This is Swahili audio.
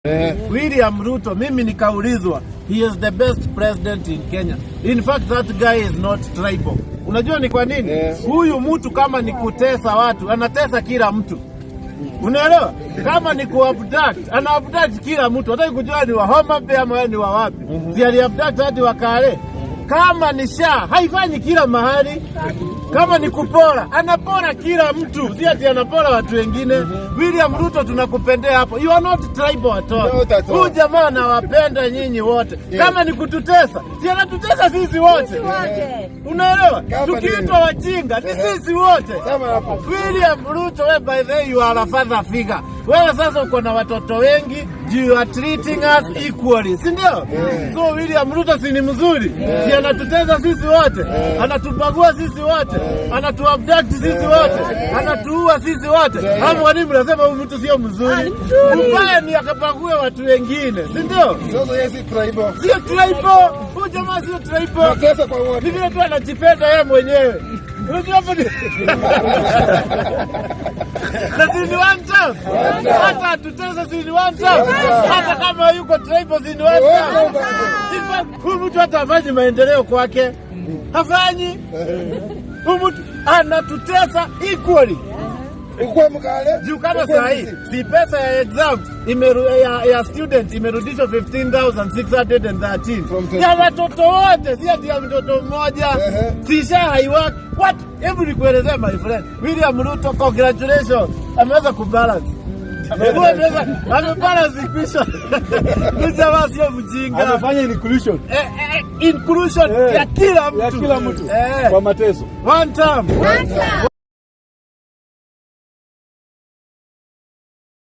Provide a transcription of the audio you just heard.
William Ruto, mimi nikaulizwa, he is the best president in Kenya. In fact, that guy is not tribal. Unajua ni kwa nini? Huyu mtu kama ni kutesa watu, anatesa kila mtu. Unaelewa? Kama ni kuabduct, anaabduct kila mtu. Hataki kujua ni wa Homa Bay ama ni wa wapi. Si aliabduct hadi wa Kale. Kama ni haifanyi kila mahali. Kama ni kupora, anapora kila mtu. Si ati anapora watu wengine. William Ruto tunakupendea hapo. You are not tribal at all. Huyu jamaa anawapenda nyinyi wote. Kama ni kututesa, si anatutesa sisi wote. Unaelewa? Tukiitwa wajinga, ni sisi wote. William Ruto, we by the way, you are a father figure. Wewe sasa uko na watoto wengi, you are treating us equally. Si ndio? So William Ruto si ni mzuri? Si anatutesa sisi wote? Anatubagua sisi wote? Anatuabduct sisi wote? Anatuua sisi wote? Hapo kwa nini mnasema huyu mtu sio mzuri? Mbaya ni akabague watu wengine. Si ndio? Sasa yeye si tribal. Sio tribal. Huyu jamaa sio tribal. Natesa kwa wote. Ni vile tu anajipenda yeye mwenyewe. Unajua hapo ni na sini one time. Hata tutesa sini one time. Hata kama yuko tribal sini one time. Huyu mtu hata hafanyi maendeleo kwake. Hafanyi. Huyu mtu anatutesa equally. Ukwe mkale. Juu kama sahi, si pesa ya exam ya student imerudishwa 15,613. Ya watoto wote, si ati ya mtoto mmoja. Si haiwork. What? Hebu nikuelezea my friend. William Ruto, congratulations. Ameweza kubalance. Amebalance equation. Jamaa sio mjinga. Amefanya inclusion. Inclusion ya kila mtu. Ya kila mtu. Kwa mateso. One time.